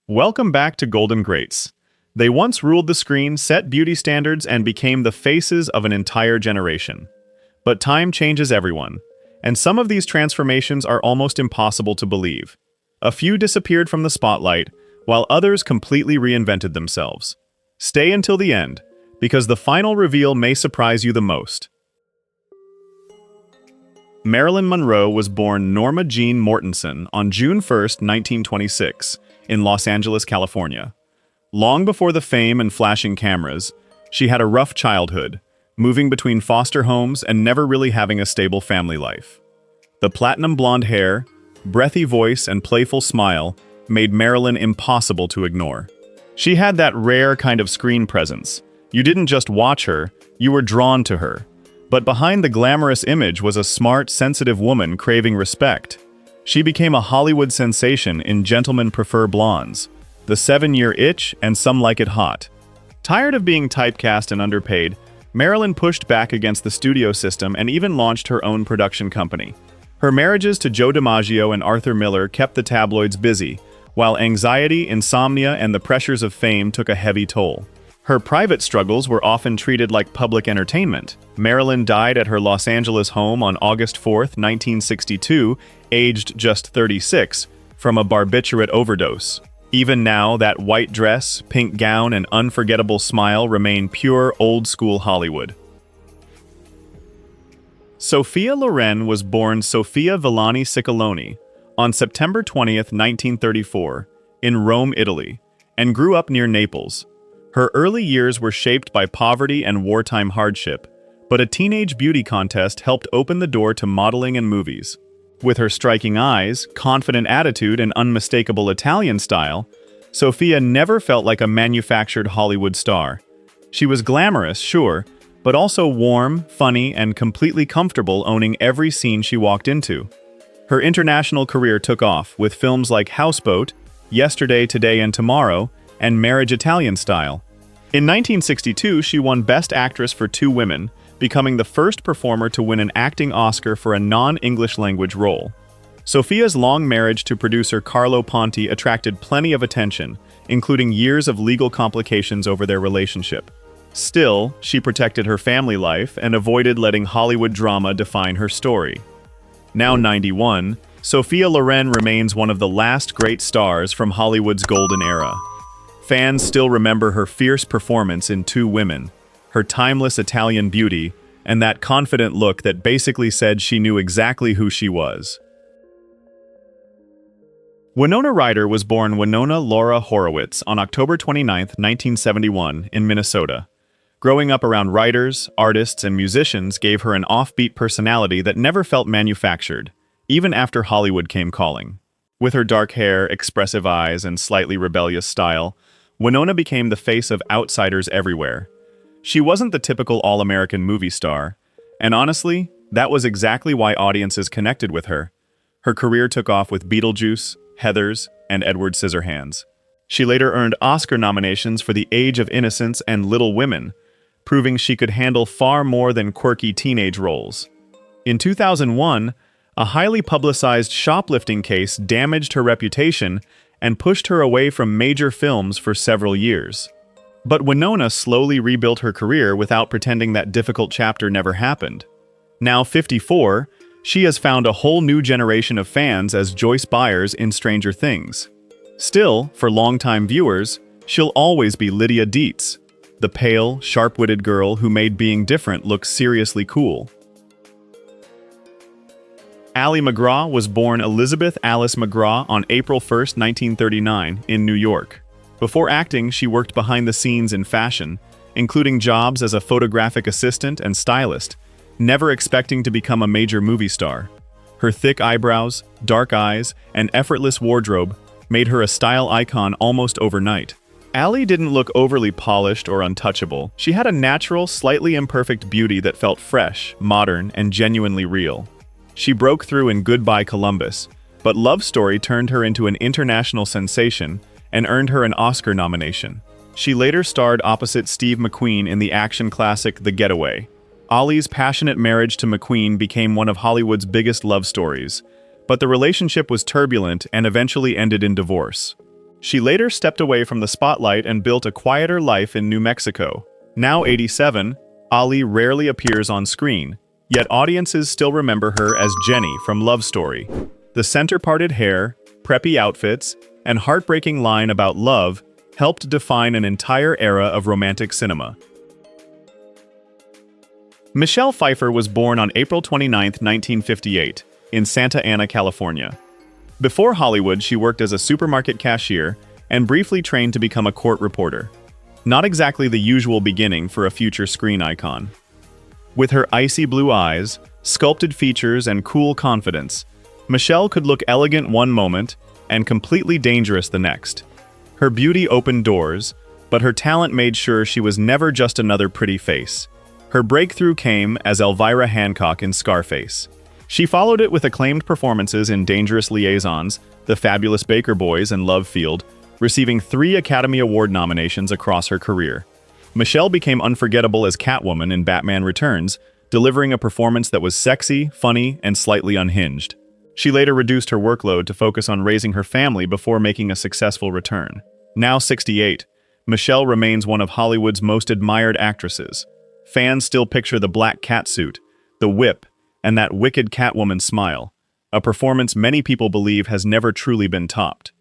Welcome back to Golden Greats. They once ruled the screen, set beauty standards, and became the faces of an entire generation. But time changes everyone, and some of these transformations are almost impossible to believe. A few disappeared from the spotlight, while others completely reinvented themselves. Stay until the end, because the final reveal may surprise you the most. Marilyn Monroe was born Norma Jean Mortensen on June 1, 1926, in Los Angeles, California. Long before the fame and flashing cameras, she had a rough childhood, moving between foster homes and never really having a stable family life. The platinum blonde hair, breathy voice, and playful smile made Marilyn impossible to ignore. She had that rare kind of screen presence. You didn't just watch her, you were drawn to her. But behind the glamorous image was a smart, sensitive woman craving respect. She became a Hollywood sensation in Gentlemen Prefer Blondes, The 7-Year Itch, and Some Like It Hot. Tired of being typecast and underpaid, Marilyn pushed back against the studio system and even launched her own production company. Her marriages to Joe DiMaggio and Arthur Miller kept the tabloids busy, while anxiety, insomnia, and the pressures of fame took a heavy toll. Her private struggles were often treated like public entertainment. Marilyn died at her Los Angeles home on August 4, 1962, aged just 36, from a barbiturate overdose. Even now, that white dress, pink gown, and unforgettable smile remain pure old-school Hollywood. Sophia Loren was born Sofia Villani Ciccoloni on September 20, 1934, in Rome, Italy, and grew up near Naples. Her early years were shaped by poverty and wartime hardship, but a teenage beauty contest helped open the door to modeling and movies. With her striking eyes, confident attitude, and unmistakable Italian style, Sophia never felt like a manufactured Hollywood star. She was glamorous, sure, but also warm, funny, and completely comfortable owning every scene she walked into. Her international career took off with films like Houseboat, Yesterday, Today, and Tomorrow, and Marriage Italian Style. In 1962, she won Best Actress for Two Women, becoming the first performer to win an acting Oscar for a non-English language role. Sophia's long marriage to producer Carlo Ponti attracted plenty of attention, including years of legal complications over their relationship. Still, she protected her family life and avoided letting Hollywood drama define her story. Now 91, Sophia Loren remains one of the last great stars from Hollywood's golden era. Fans still remember her fierce performance in Two Women, her timeless Italian beauty, and that confident look that basically said she knew exactly who she was. Winona Ryder was born Winona Laura Horowitz on October 29, 1971, in Minnesota. Growing up around writers, artists, and musicians gave her an offbeat personality that never felt manufactured, even after Hollywood came calling. With her dark hair, expressive eyes, and slightly rebellious style, Winona became the face of outsiders everywhere. She wasn't the typical all-American movie star, and honestly, that was exactly why audiences connected with her. Her career took off with Beetlejuice, Heathers, and Edward Scissorhands. She later earned Oscar nominations for The Age of Innocence and Little Women, proving she could handle far more than quirky teenage roles. In 2001, a highly publicized shoplifting case damaged her reputation and pushed her away from major films for several years. But Winona slowly rebuilt her career without pretending that difficult chapter never happened. Now 54, she has found a whole new generation of fans as Joyce Byers in Stranger Things. Still, for longtime viewers, she'll always be Lydia Dietz, the pale, sharp-witted girl who made being different look seriously cool. Ali MacGraw was born Elizabeth Alice MacGraw on April 1, 1939, in New York. Before acting, she worked behind the scenes in fashion, including jobs as a photographic assistant and stylist, never expecting to become a major movie star. Her thick eyebrows, dark eyes, and effortless wardrobe made her a style icon almost overnight. Ali didn't look overly polished or untouchable. She had a natural, slightly imperfect beauty that felt fresh, modern, and genuinely real. She broke through in Goodbye Columbus, but Love Story turned her into an international sensation and earned her an Oscar nomination. She later starred opposite Steve McQueen in the action classic The Getaway. Ali's passionate marriage to McQueen became one of Hollywood's biggest love stories, but the relationship was turbulent and eventually ended in divorce. She later stepped away from the spotlight and built a quieter life in New Mexico. Now 87, Ali rarely appears on screen, yet audiences still remember her as Jenny from Love Story. The center-parted hair, preppy outfits, and heartbreaking line about love helped define an entire era of romantic cinema. Michelle Pfeiffer was born on April 29, 1958, in Santa Ana, California. Before Hollywood, she worked as a supermarket cashier and briefly trained to become a court reporter. Not exactly the usual beginning for a future screen icon. With her icy blue eyes, sculpted features, and cool confidence, Michelle could look elegant one moment and completely dangerous the next. Her beauty opened doors, but her talent made sure she was never just another pretty face. Her breakthrough came as Elvira Hancock in Scarface. She followed it with acclaimed performances in Dangerous Liaisons, The Fabulous Baker Boys, and Love Field, receiving 3 Academy Award nominations across her career. Michelle became unforgettable as Catwoman in Batman Returns, delivering a performance that was sexy, funny, and slightly unhinged. She later reduced her workload to focus on raising her family before making a successful return. Now 68, Michelle remains one of Hollywood's most admired actresses. Fans still picture the black catsuit, the whip, and that wicked Catwoman smile, a performance many people believe has never truly been topped.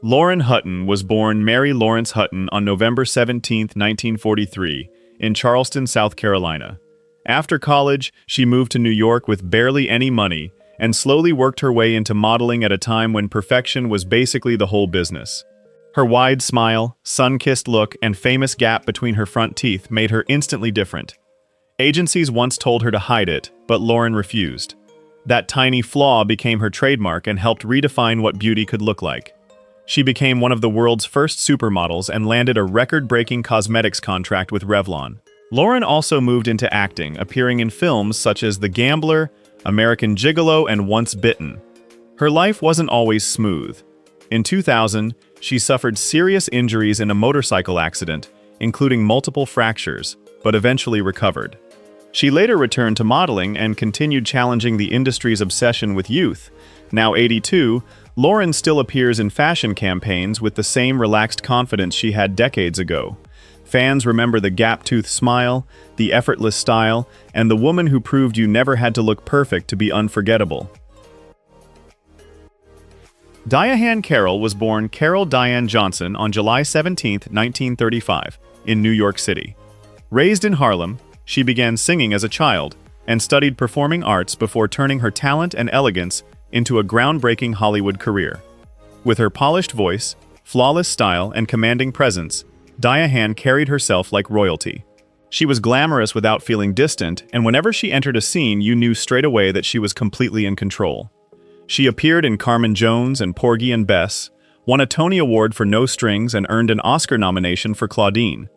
Lauren Hutton was born Mary Lawrence Hutton on November 17, 1943, in Charleston, South Carolina. After college, she moved to New York with barely any money and slowly worked her way into modeling at a time when perfection was basically the whole business. Her wide smile, sun-kissed look, and famous gap between her front teeth made her instantly different. Agencies once told her to hide it, but Lauren refused. That tiny flaw became her trademark and helped redefine what beauty could look like. She became one of the world's first supermodels and landed a record-breaking cosmetics contract with Revlon. Lauren also moved into acting, appearing in films such as The Gambler, American Gigolo, and Once Bitten. Her life wasn't always smooth. In 2000, she suffered serious injuries in a motorcycle accident, including multiple fractures, but eventually recovered. She later returned to modeling and continued challenging the industry's obsession with youth. Now 82, Lauren still appears in fashion campaigns with the same relaxed confidence she had decades ago. Fans remember the gap-toothed smile, the effortless style, and the woman who proved you never had to look perfect to be unforgettable. Diane Carroll was born Carol Diane Johnson on July 17, 1935, in New York City. Raised in Harlem, she began singing as a child and studied performing arts before turning her talent and elegance into a groundbreaking Hollywood career. With her polished voice, flawless style, and commanding presence, Diane carried herself like royalty. She was glamorous without feeling distant, and whenever she entered a scene, you knew straight away that she was completely in control. She appeared in Carmen Jones and Porgy and Bess, won a Tony Award for No Strings, and earned an Oscar nomination for Claudine.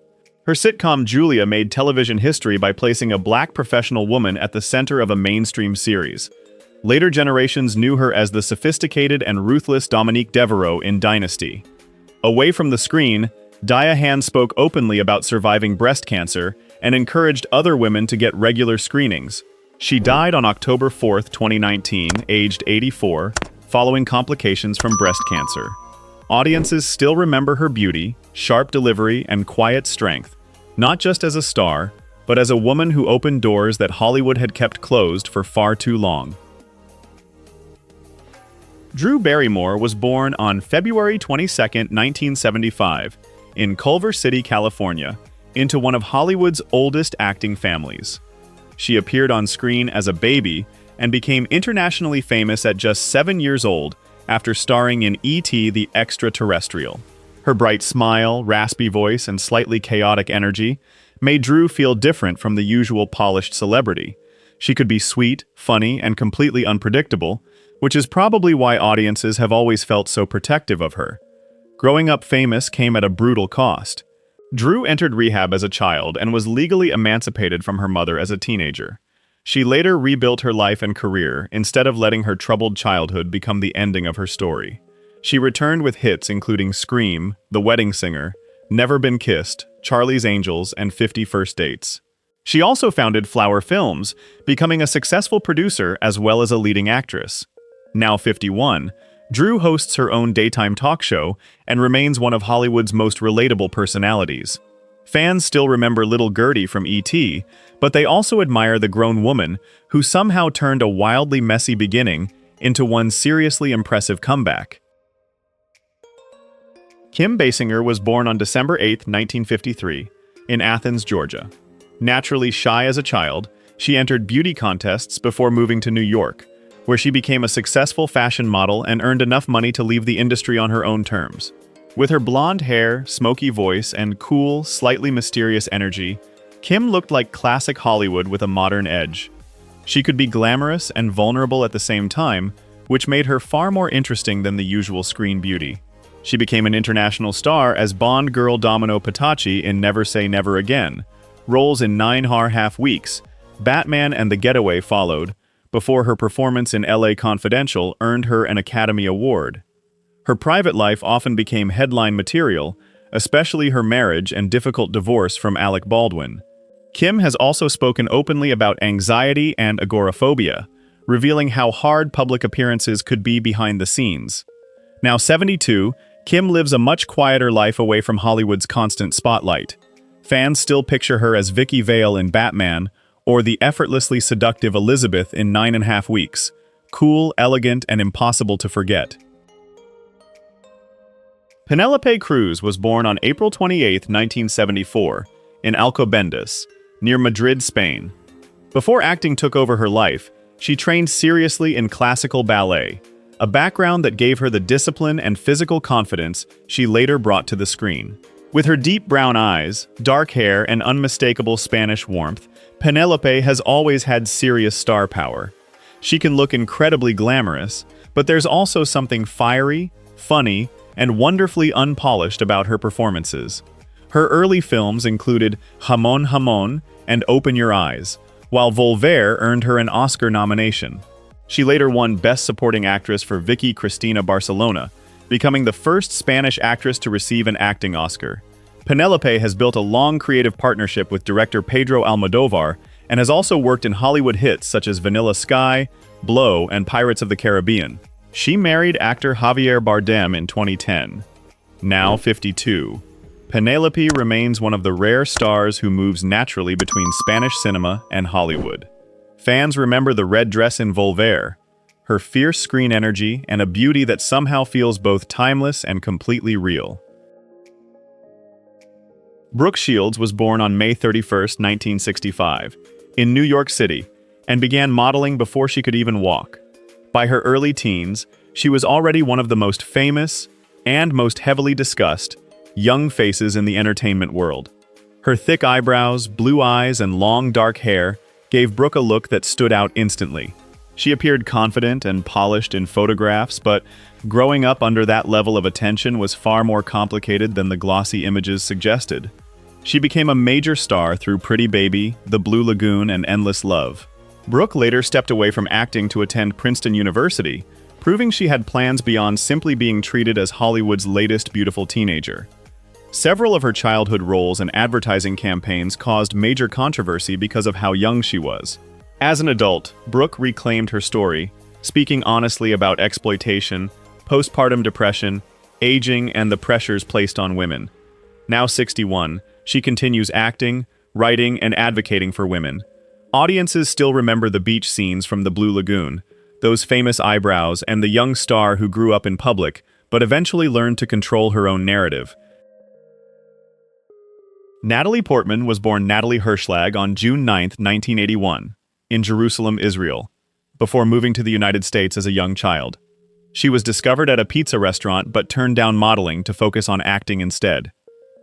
Her sitcom Julia made television history by placing a black professional woman at the center of a mainstream series. Later generations knew her as the sophisticated and ruthless Dominique Devereaux in Dynasty. Away from the screen, Diane spoke openly about surviving breast cancer and encouraged other women to get regular screenings. She died on October 4, 2019, aged 84, following complications from breast cancer. Audiences still remember her beauty, sharp delivery, and quiet strength, not just as a star, but as a woman who opened doors that Hollywood had kept closed for far too long. Drew Barrymore was born on February 22, 1975, in Culver City, California, into one of Hollywood's oldest acting families. She appeared on screen as a baby and became internationally famous at just 7 years old after starring in E.T. the Extraterrestrial. Her bright smile, raspy voice, and slightly chaotic energy made Drew feel different from the usual polished celebrity. She could be sweet, funny, and completely unpredictable, which is probably why audiences have always felt so protective of her. Growing up famous came at a brutal cost. Drew entered rehab as a child and was legally emancipated from her mother as a teenager. She later rebuilt her life and career instead of letting her troubled childhood become the ending of her story. She returned with hits including Scream, The Wedding Singer, Never Been Kissed, Charlie's Angels, and 50 First Dates. She also founded Flower Films, becoming a successful producer as well as a leading actress. Now 51, Drew hosts her own daytime talk show and remains one of Hollywood's most relatable personalities. Fans still remember little Gertie from E.T., but they also admire the grown woman who somehow turned a wildly messy beginning into one seriously impressive comeback. Kim Basinger was born on December 8, 1953, in Athens, Georgia. Naturally shy as a child, she entered beauty contests before moving to New York, where she became a successful fashion model and earned enough money to leave the industry on her own terms. With her blonde hair, smoky voice, and cool, slightly mysterious energy, Kim looked like classic Hollywood with a modern edge. She could be glamorous and vulnerable at the same time, which made her far more interesting than the usual screen beauty. She became an international star as Bond girl Domino Patachi in Never Say Never Again. Roles in 9.5 Weeks, Batman and The Getaway followed, before her performance in LA Confidential earned her an Academy Award. Her private life often became headline material, especially her marriage and difficult divorce from Alec Baldwin. Kim has also spoken openly about anxiety and agoraphobia, revealing how hard public appearances could be behind the scenes. Now 72, Kim lives a much quieter life away from Hollywood's constant spotlight. Fans still picture her as Vicky Vale in Batman, or the effortlessly seductive Elizabeth in 9.5 Weeks. Cool, elegant, and impossible to forget. Penelope Cruz was born on April 28, 1974, in Alcobendas, near Madrid, Spain. Before acting took over her life, she trained seriously in classical ballet, a background that gave her the discipline and physical confidence she later brought to the screen. With her deep brown eyes, dark hair, and unmistakable Spanish warmth, Penelope has always had serious star power. She can look incredibly glamorous, but there's also something fiery, funny, and wonderfully unpolished about her performances. Her early films included Jamón Jamón and Open Your Eyes, while Volver earned her an Oscar nomination. She later won Best Supporting Actress for Vicky Cristina Barcelona, becoming the first Spanish actress to receive an acting Oscar. Penelope has built a long creative partnership with director Pedro Almodóvar and has also worked in Hollywood hits such as Vanilla Sky, Blow, and Pirates of the Caribbean. She married actor Javier Bardem in 2010. Now 52, Penelope remains one of the rare stars who moves naturally between Spanish cinema and Hollywood. Fans remember the red dress in Volver, her fierce screen energy, and a beauty that somehow feels both timeless and completely real. Brooke Shields was born on May 31, 1965, in New York City, and began modeling before she could even walk. By her early teens, she was already one of the most famous and most heavily discussed young faces in the entertainment world. Her thick eyebrows, blue eyes, and long dark hair gave Brooke a look that stood out instantly. She appeared confident and polished in photographs, but growing up under that level of attention was far more complicated than the glossy images suggested. She became a major star through Pretty Baby, The Blue Lagoon, and Endless Love. Brooke later stepped away from acting to attend Princeton University, proving she had plans beyond simply being treated as Hollywood's latest beautiful teenager. Several of her childhood roles and advertising campaigns caused major controversy because of how young she was. As an adult, Brooke reclaimed her story, speaking honestly about exploitation, postpartum depression, aging, and the pressures placed on women. Now 61, she continues acting, writing, and advocating for women. Audiences still remember the beach scenes from The Blue Lagoon, those famous eyebrows, and the young star who grew up in public, but eventually learned to control her own narrative. Natalie Portman was born Natalie Hirschlag on June 9, 1981, in Jerusalem, Israel, before moving to the United States as a young child. She was discovered at a pizza restaurant but turned down modeling to focus on acting instead.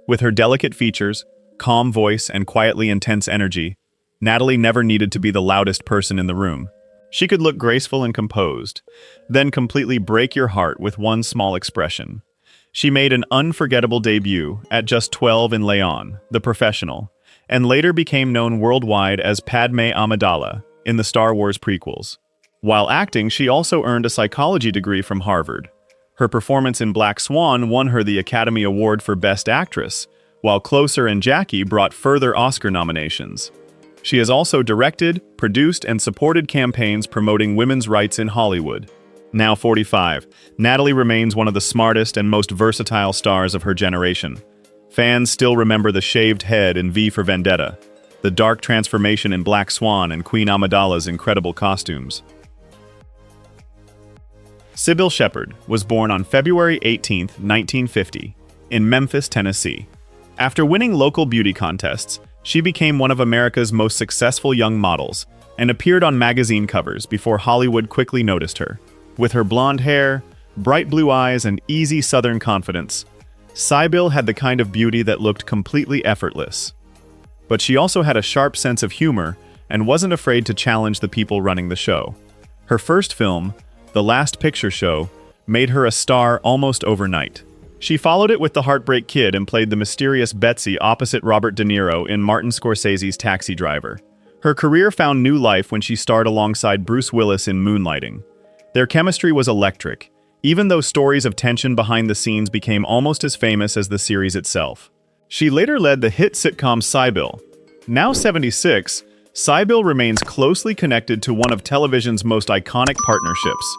With her delicate features, calm voice, and quietly intense energy, Natalie never needed to be the loudest person in the room. She could look graceful and composed, then completely break your heart with one small expression. She made an unforgettable debut at just 12 in Leon, The Professional, and later became known worldwide as Padmé Amidala in the Star Wars prequels. While acting, she also earned a psychology degree from Harvard. Her performance in Black Swan won her the Academy Award for Best Actress, while Closer and Jackie brought further Oscar nominations. She has also directed, produced, and supported campaigns promoting women's rights in Hollywood. Now 45, Natalie remains one of the smartest and most versatile stars of her generation. Fans still remember the shaved head in V for Vendetta, the dark transformation in Black Swan and Queen Amidala's incredible costumes. Sybil Shepherd was born on February 18, 1950, in Memphis, Tennessee. After winning local beauty contests, she became one of America's most successful young models and appeared on magazine covers before Hollywood quickly noticed her. With her blonde hair, bright blue eyes, and easy Southern confidence, Sybil had the kind of beauty that looked completely effortless. But she also had a sharp sense of humor and wasn't afraid to challenge the people running the show. Her first film, The Last Picture Show, made her a star almost overnight. She followed it with The Heartbreak Kid and played the mysterious Betsy opposite Robert De Niro in Martin Scorsese's Taxi Driver. Her career found new life when she starred alongside Bruce Willis in Moonlighting. Their chemistry was electric, even though stories of tension behind the scenes became almost as famous as the series itself. She later led the hit sitcom Sybil. Now 76, Sybil remains closely connected to one of television's most iconic partnerships.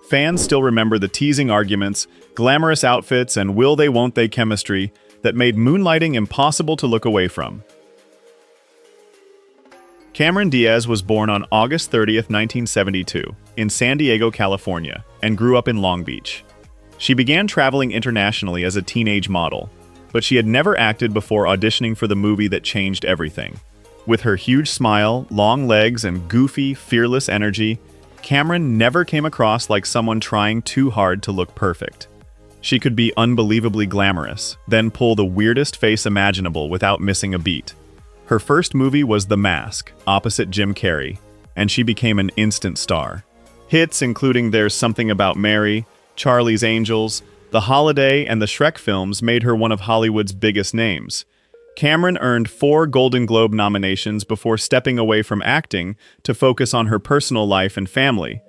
Fans still remember the teasing arguments, glamorous outfits, and will they won't they chemistry that made Moonlighting impossible to look away from. Cameron Diaz was born on August 30, 1972, in San Diego, California, and grew up in Long Beach. She began traveling internationally as a teenage model, but she had never acted before auditioning for the movie that changed everything. With her huge smile, long legs, and goofy, fearless energy, Cameron never came across like someone trying too hard to look perfect. She could be unbelievably glamorous, then pull the weirdest face imaginable without missing a beat. Her first movie was The Mask, opposite Jim Carrey, and she became an instant star. Hits including There's Something About Mary, Charlie's Angels, The Holiday, and the Shrek films made her one of Hollywood's biggest names. Cameron earned 4 Golden Globe nominations before stepping away from acting to focus on her personal life and family.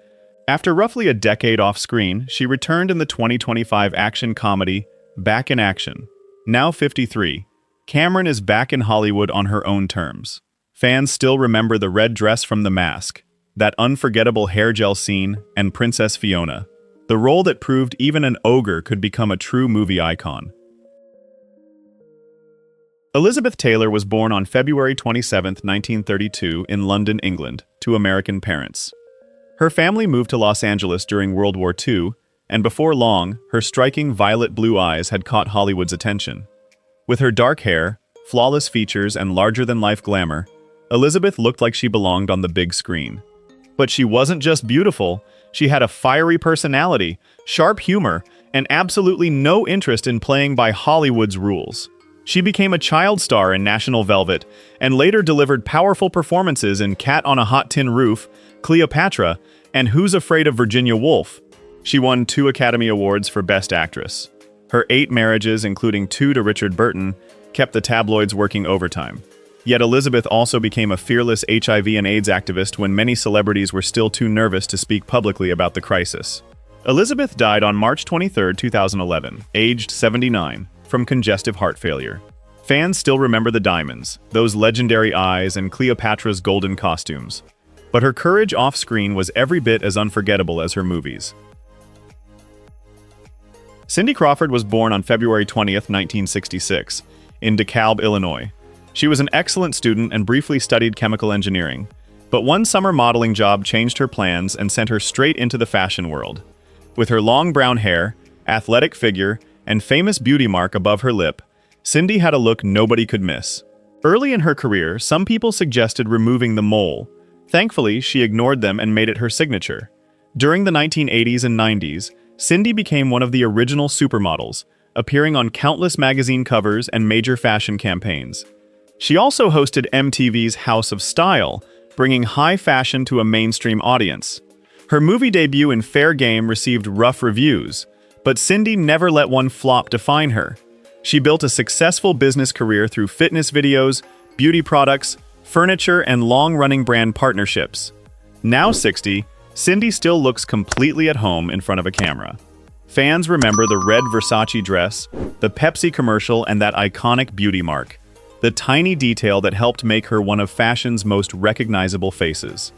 After roughly a decade off-screen, she returned in the 2025 action comedy Back in Action. Now 53, Cameron is back in Hollywood on her own terms. Fans still remember the red dress from The Mask, that unforgettable hair gel scene, and Princess Fiona, the role that proved even an ogre could become a true movie icon. Elizabeth Taylor was born on February 27, 1932, in London, England, to American parents. Her family moved to Los Angeles during World War II, and before long, her striking violet blue eyes had caught Hollywood's attention. With her dark hair, flawless features, and larger-than-life glamour, Elizabeth looked like she belonged on the big screen. But she wasn't just beautiful, she had a fiery personality, sharp humor, and absolutely no interest in playing by Hollywood's rules. She became a child star in National Velvet, and later delivered powerful performances in Cat on a Hot Tin Roof, Cleopatra, and Who's Afraid of Virginia Woolf. She won 2 Academy Awards for Best Actress. Her 8 marriages, including 2 to Richard Burton, kept the tabloids working overtime. Yet Elizabeth also became a fearless HIV and AIDS activist when many celebrities were still too nervous to speak publicly about the crisis. Elizabeth died on March 23, 2011, aged 79, from congestive heart failure. Fans still remember the diamonds, those legendary eyes, and Cleopatra's golden costumes. But her courage off-screen was every bit as unforgettable as her movies. Cindy Crawford was born on February 20, 1966, in DeKalb, Illinois. She was an excellent student and briefly studied chemical engineering, but one summer modeling job changed her plans and sent her straight into the fashion world. With her long brown hair, athletic figure, and famous beauty mark above her lip, Cindy had a look nobody could miss. Early in her career, some people suggested removing the mole. Thankfully, she ignored them and made it her signature. During the 1980s and 90s, Cindy became one of the original supermodels, appearing on countless magazine covers and major fashion campaigns. She also hosted MTV's House of Style, bringing high fashion to a mainstream audience. Her movie debut in Fair Game received rough reviews, but Cindy never let one flop define her. She built a successful business career through fitness videos, beauty products, furniture, and long-running brand partnerships. Now 60, Cindy still looks completely at home in front of a camera. Fans remember the red Versace dress, the Pepsi commercial, and that iconic beauty mark, the tiny detail that helped make her one of fashion's most recognizable faces.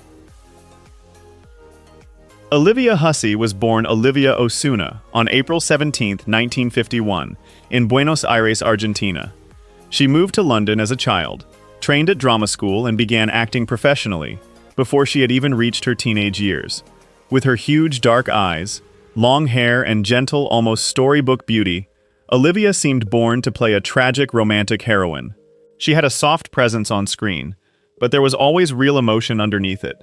Olivia Hussey was born Olivia Osuna on April 17, 1951, in Buenos Aires, Argentina. She moved to London as a child, trained at drama school, and began acting professionally before she had even reached her teenage years. With her huge dark eyes, long hair, and gentle, almost storybook beauty, Olivia seemed born to play a tragic romantic heroine. She had a soft presence on screen, but there was always real emotion underneath it.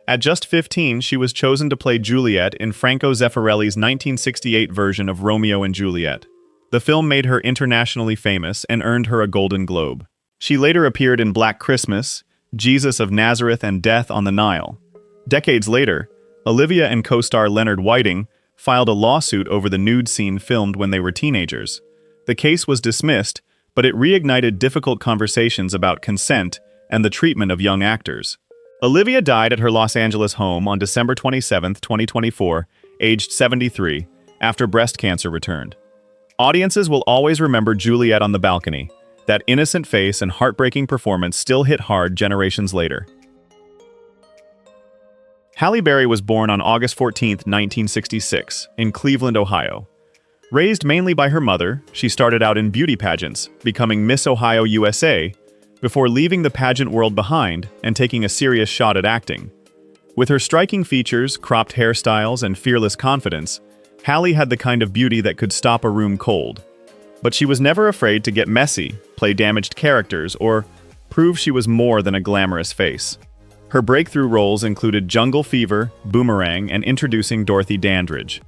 At just 15, she was chosen to play Juliet in Franco Zeffirelli's 1968 version of Romeo and Juliet. The film made her internationally famous and earned her a Golden Globe. She later appeared in Black Christmas, Jesus of Nazareth, and Death on the Nile. Decades later, Olivia and co-star Leonard Whiting filed a lawsuit over the nude scene filmed when they were teenagers. The case was dismissed, but it reignited difficult conversations about consent and the treatment of young actors. Olivia died at her Los Angeles home on December 27, 2024, aged 73, after breast cancer returned. Audiences will always remember Juliet on the balcony. That innocent face and heartbreaking performance still hit hard generations later. Halle Berry was born on August 14, 1966, in Cleveland, Ohio. Raised mainly by her mother, she started out in beauty pageants, becoming Miss Ohio USA, before leaving the pageant world behind and taking a serious shot at acting. With her striking features, cropped hairstyles, and fearless confidence, Halle had the kind of beauty that could stop a room cold. But she was never afraid to get messy, play damaged characters, or prove she was more than a glamorous face. Her breakthrough roles included Jungle Fever, Boomerang, and introducing Dorothy Dandridge.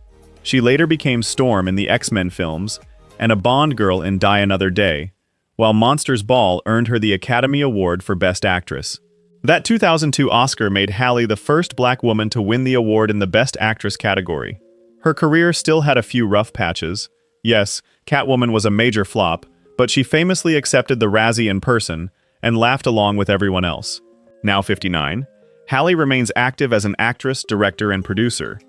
She later became Storm in the X-Men films and a Bond girl in Die Another Day, while Monsters Ball earned her the Academy Award for Best Actress. That 2002 Oscar made Halle the first black woman to win the award in the Best Actress category. Her career still had a few rough patches. Yes, Catwoman was a major flop, but she famously accepted the Razzie in person and laughed along with everyone else. Now 59, Halle remains active as an actress, director, and producer.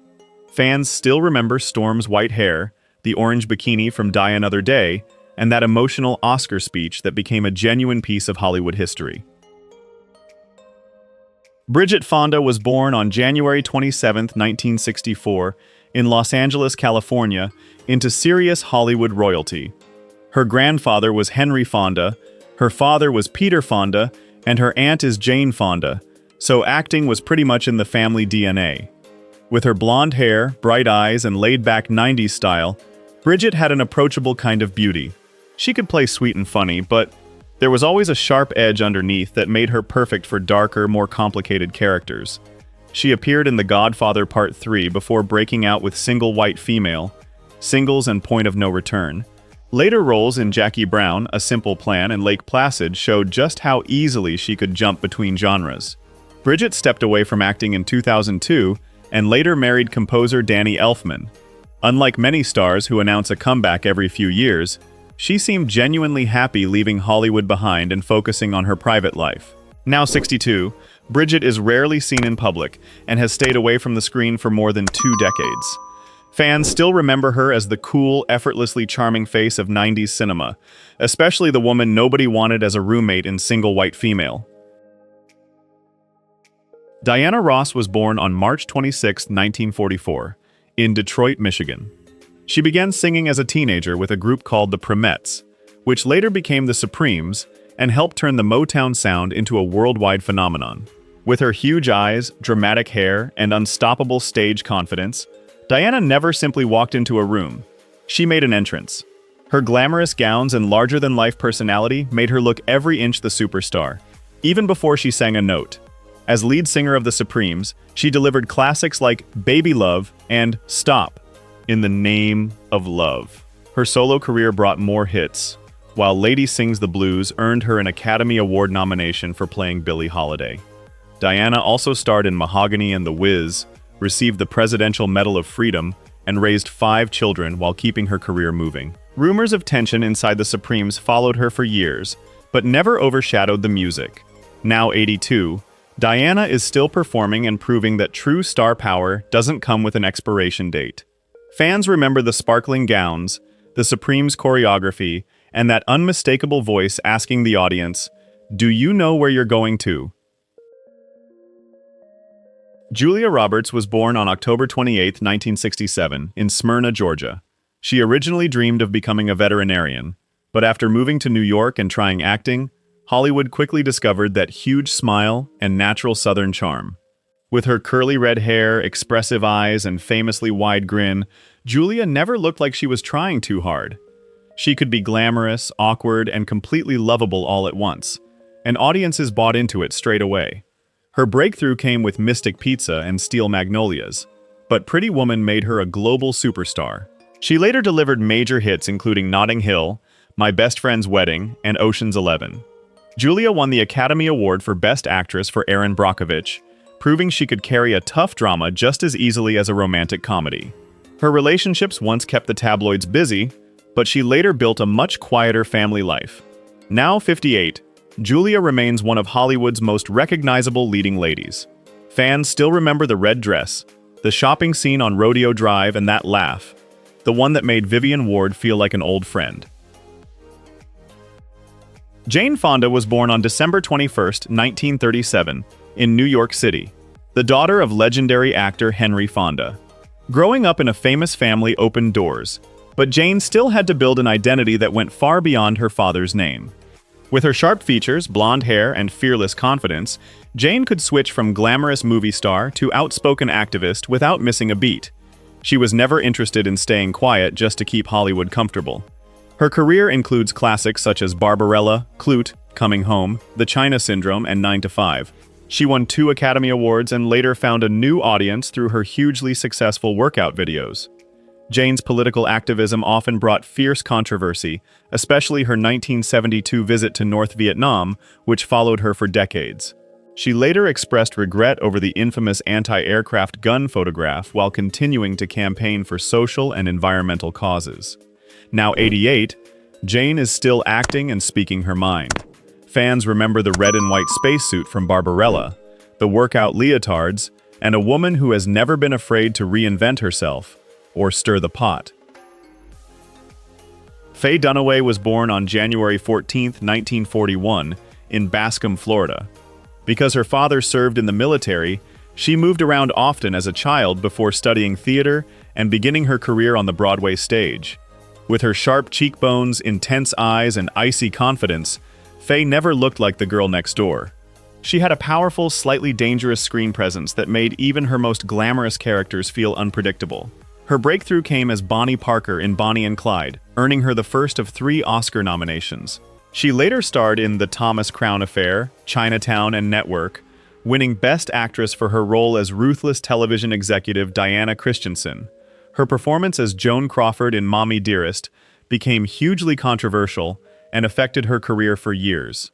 Fans still remember Storm's white hair, the orange bikini from Die Another Day, and that emotional Oscar speech that became a genuine piece of Hollywood history. Bridget Fonda was born on January 27, 1964, in Los Angeles, California, into serious Hollywood royalty. Her grandfather was Henry Fonda, her father was Peter Fonda, and her aunt is Jane Fonda, so acting was pretty much in the family DNA. With her blonde hair, bright eyes, and laid-back 90s style, Bridget had an approachable kind of beauty. She could play sweet and funny, but there was always a sharp edge underneath that made her perfect for darker, more complicated characters. She appeared in The Godfather Part 3 before breaking out with Single White Female, Singles, and Point of No Return. Later roles in Jackie Brown, A Simple Plan, and Lake Placid showed just how easily she could jump between genres. Bridget stepped away from acting in 2002 and later married composer Danny Elfman. Unlike many stars who announce a comeback every few years, she seemed genuinely happy leaving Hollywood behind and focusing on her private life. Now 62, Bridget is rarely seen in public and has stayed away from the screen for more than 2 decades. Fans still remember her as the cool, effortlessly charming face of 90s cinema, especially the woman nobody wanted as a roommate in Single White Female. Diana Ross was born on March 26, 1944, in Detroit, Michigan. She began singing as a teenager with a group called the Primettes, which later became the Supremes and helped turn the Motown sound into a worldwide phenomenon. With her huge eyes, dramatic hair, and unstoppable stage confidence, Diana never simply walked into a room. She made an entrance. Her glamorous gowns and larger-than-life personality made her look every inch the superstar, even before she sang a note. As lead singer of the Supremes, she delivered classics like Baby Love and Stop, in the Name of Love. Her solo career brought more hits, while Lady Sings the Blues earned her an Academy Award nomination for playing Billie Holiday. Diana also starred in Mahogany and The Wiz, received the Presidential Medal of Freedom, and raised 5 children while keeping her career moving. Rumors of tension inside the Supremes followed her for years, but never overshadowed the music. Now 82, Diana is still performing and proving that true star power doesn't come with an expiration date. Fans remember the sparkling gowns, the Supremes choreography, and that unmistakable voice asking the audience, "Do you know where you're going to?" Julia Roberts was born on October 28, 1967, in Smyrna, Georgia. She originally dreamed of becoming a veterinarian, but after moving to New York and trying acting, Hollywood quickly discovered that huge smile and natural Southern charm. With her curly red hair, expressive eyes, and famously wide grin, Julia never looked like she was trying too hard. She could be glamorous, awkward, and completely lovable all at once, and audiences bought into it straight away. Her breakthrough came with Mystic Pizza and Steel Magnolias, but Pretty Woman made her a global superstar. She later delivered major hits including Notting Hill, My Best Friend's Wedding, and Ocean's 11. Julia won the Academy Award for Best Actress for Erin Brockovich, proving she could carry a tough drama just as easily as a romantic comedy. Her relationships once kept the tabloids busy, but she later built a much quieter family life. Now 58, Julia remains one of Hollywood's most recognizable leading ladies. Fans still remember the red dress, the shopping scene on Rodeo Drive, and that laugh, the one that made Vivian Ward feel like an old friend. Jane Fonda was born on December 21, 1937, in New York City, the daughter of legendary actor Henry Fonda. Growing up in a famous family opened doors, but Jane still had to build an identity that went far beyond her father's name. With her sharp features, blonde hair, and fearless confidence, Jane could switch from glamorous movie star to outspoken activist without missing a beat. She was never interested in staying quiet just to keep Hollywood comfortable. Her career includes classics such as Barbarella, Clute, Coming Home, The China Syndrome, and 9 to 5. She won 2 Academy Awards and later found a new audience through her hugely successful workout videos. Jane's political activism often brought fierce controversy, especially her 1972 visit to North Vietnam, which followed her for decades. She later expressed regret over the infamous anti-aircraft gun photograph while continuing to campaign for social and environmental causes. Now 88, Jane is still acting and speaking her mind. Fans remember the red and white spacesuit from Barbarella, the workout leotards, and a woman who has never been afraid to reinvent herself or stir the pot. Faye Dunaway was born on January 14, 1941, in Bascom, Florida. Because her father served in the military, she moved around often as a child before studying theater and beginning her career on the Broadway stage. With her sharp cheekbones, intense eyes, and icy confidence, Faye never looked like the girl next door. She had a powerful, slightly dangerous screen presence that made even her most glamorous characters feel unpredictable. Her breakthrough came as Bonnie Parker in Bonnie and Clyde, earning her the first of 3 Oscar nominations. She later starred in The Thomas Crown Affair, Chinatown, and Network, winning Best Actress for her role as ruthless television executive Diana Christensen. Her performance as Joan Crawford in Mommy Dearest became hugely controversial and affected her career for years.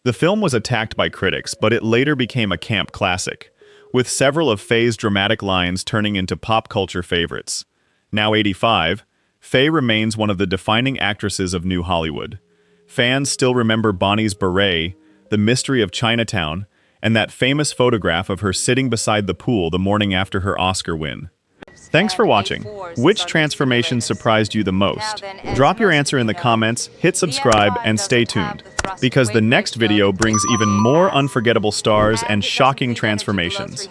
The film was attacked by critics, but it later became a camp classic, with several of Faye's dramatic lines turning into pop culture favorites. Now 85, Faye remains one of the defining actresses of New Hollywood. Fans still remember Bonnie's beret, The Mystery of Chinatown, and that famous photograph of her sitting beside the pool the morning after her Oscar win. Thanks for watching. Which transformation surprised you the most? Drop your answer in the comments, hit subscribe, and stay tuned, because the next video brings even more unforgettable stars and shocking transformations.